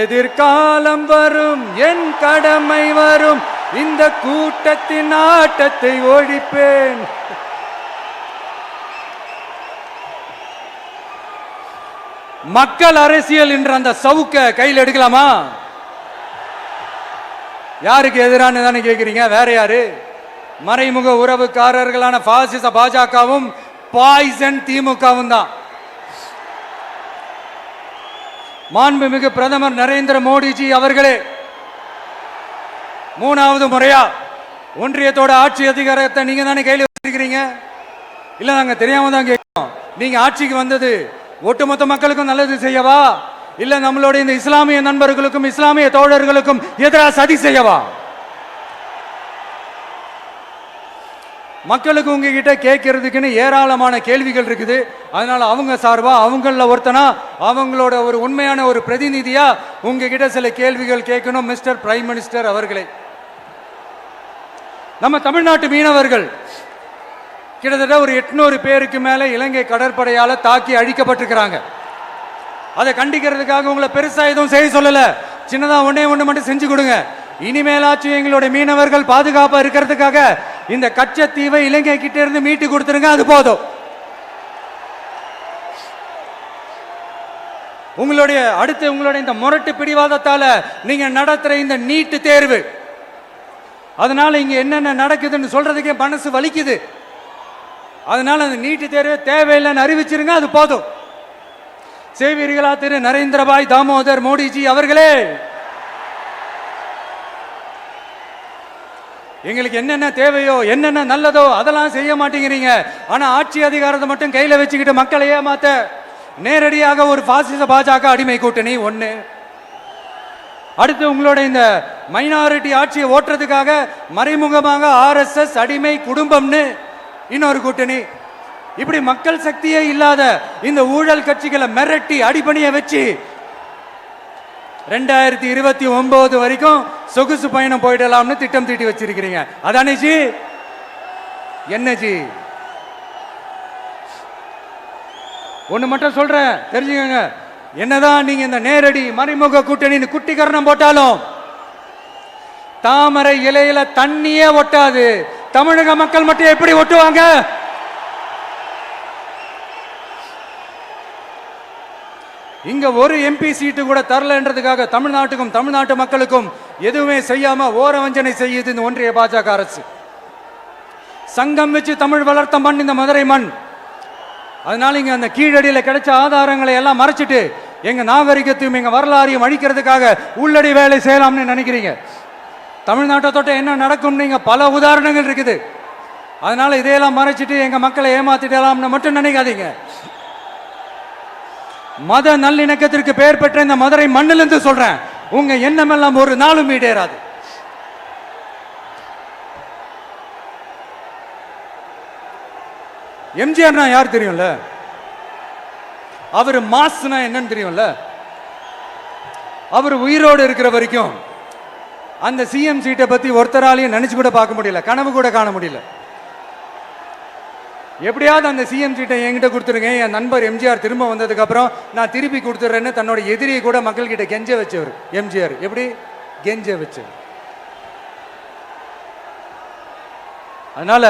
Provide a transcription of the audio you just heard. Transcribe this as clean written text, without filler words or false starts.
எதிர்காலம் வரும், என் கடமை வரும், இந்த கூட்டத்தின் ஆட்டத்தை ஒழிப்பேன். மக்கள் அரசியல் என்ற அந்த சவுக்க கையில் எடுக்கலாமா? யாருக்கு எதிரான தானே கேட்கிறீங்க? வேற யாரு? மறைமுக உறவுக்காரர்களான பாசிச பாஜகவும் பாய்சன் திமுகவும் தான். மாண்புமிகு பிரதமர் நரேந்திர மோடிஜி அவர்களே மூணாவது முறையா ஒன்றியத்தோட ஆட்சி அதிகாரத்தை நீங்க தானே கையில் வச்சிருக்கிறீங்க. இல்ல நாங்க தெரியாம தான் கேட்கிறோம். நீங்க ஆட்சிக்கு வந்தது ஒட்டுமொத்த மக்களுக்கும் நல்லது செய்யவா, இல்ல நம்மளுடைய இந்த இஸ்லாமிய நண்பர்களுக்கும் இஸ்லாமிய தோழர்களுக்கும் எதிராக சதி செய்யவா? மக்களுக்கு உங்ககிட்ட கேட்கறதுக்குன்னு ஏராளமான கேள்விகள் இருக்குது. அதனால அவங்க சார்பா அவங்கள ஒருத்தனா அவங்களோட ஒரு உண்மையான ஒரு பிரதிநிதியா உங்ககிட்ட சில கேள்விகள் கேட்கணும். மிஸ்டர் பிரைம் மினிஸ்டர் அவர்களே, நம்ம தமிழ்நாட்டு மீனவர்கள் கிட்டத்தட்ட ஒரு 800 பேருக்கு மேல இலங்கை கடற்படையால தாக்கி அழிக்கப்பட்டிருக்கிறாங்க. அதை கண்டிக்கிறதுக்காக உங்களை பெருசா எதுவும் செய்ய சொல்லல, சின்னதா ஒண்ணு மட்டும் செஞ்சு கொடுங்க. இனிமேலாச்சும் எங்களுடைய மீனவர்கள் பாதுகாப்பா இருக்கிறதுக்காக இந்த கச்சத்தீவை இலங்கை கிட்ட இருந்து மீட்டு கொடுத்துருங்க, அது போதும். உங்களுடைய இந்த முரட்டு பிடிவாதத்தால நீங்க நடத்துற இந்த நீட்டு தேர்வு, அதனால இங்க என்னென்ன நடக்குதுன்னு சொல்றதுக்கே மனசு வலிக்குது. அதனால அந்த நீட்டு தேர்வு தேவையில்லைன்னு அறிவிச்சிருங்க, அது போதும். செய்வீர்களா திரு நரேந்திரபாய் தாமோதர் மோடிஜி அவர்களே? எங்களுக்கு என்னென்ன தேவையோ என்னென்ன நல்லதோ அதெல்லாம் செய்ய மாட்டேங்கிறீங்க. ஆனா ஆட்சி அதிகாரத்தை மட்டும் கையில வச்சுக்கிட்டு மக்களை ஏமாத்த நேரடியாக ஒரு பாசிச பாஜக அடிமை கூட்டணி ஒண்ணு. அடுத்து உங்களோட இந்த மைனாரிட்டி ஆட்சியை ஓட்டுறதுக்காக மறைமுகமாக RSS அடிமை குடும்பம்னு இன்னொரு கூட்டணி. இப்படி மக்கள் சக்தியே இல்லாத இந்த ஊழல் கட்சிகளை மிரட்டி அடிபணிய வச்சு 2029 வரைக்கும் சொகுசு பயணம் போயிடலாம்னு திட்டம் தீட்டி வச்சிருக்கிறீங்க. அதானே ஜி? என்ன ஜி? ஒண்ணு மட்டும் சொல்றேன், தெரிஞ்சுக்கங்க. என்னதான் நீங்க இந்த நேரடி மறைமுக கூட்டணி குட்டிகரணம் போட்டாலும் தாமரை இலையில தண்ணியே ஒட்டாது. தமிழக மக்கள் மட்டும் எப்படி ஒட்டுவாங்க? இங்க ஒரு MP சீட்டு கூட தரலன்றதுக்காக தமிழ்நாட்டுக்கும் தமிழ்நாட்டு மக்களுக்கும் எதுவுமே செய்யாம ஓரவஞ்சனை செய்யுது இந்த ஒன்றிய பாஜக அரசு. சங்கம் வச்சு தமிழ் வளர்த்த மண் இந்த மதுரை மண். அதனால இங்க அந்த கீழடியில கிடைச்ச ஆதாரங்களை எல்லாம் மறைச்சிட்டு எங்க நாகரிகத்தையும் எங்க வரலாறையும் அழிக்கிறதுக்காக உள்ளடி வேலை செய்யலாம்னு நினைக்கிறீங்க. தமிழ்நாட்டை தொட்ட என்ன நடக்கும் நீங்க பல உதாரணங்கள் இருக்குது. அதனால இதையெல்லாம் மறைச்சிட்டு எங்க மக்களை ஏமாத்திடலாம்னு மட்டும் நினைக்காதீங்க. மத நல்லிணக்கத்திற்கு பெயர் பெற்ற இந்த மதுரை மண்ணிலிருந்து சொல்றேன், உங்க எண்ணம் எல்லாம் ஒரு நாளும் ஈடேறாது. எம்ஜிஆர்னா யார் தெரியும்ல? அவர் மாஸ்னா என்னன்னு தெரியும்ல? அவர் உயிரோடு இருக்கிற வரைக்கும் அந்த CM சீட்டை பத்தி ஒருத்தராலையும் நினைச்சு கூட பார்க்க முடியல, கனவு கூட காண முடியல. எப்படியாவது அந்த CM சீட்டை என்கிட்ட கொடுத்துருங்க, என் நண்பர் எம்ஜிஆர் திரும்ப வந்ததுக்கு அப்புறம் நான் திருப்பி கொடுத்துட்றேன்னு தன்னோட எதிரியை கூட மக்கள் கிட்ட கெஞ்ச வச்சவர் எம்ஜிஆர். எப்படி கெஞ்ச வச்சவர்? அதனால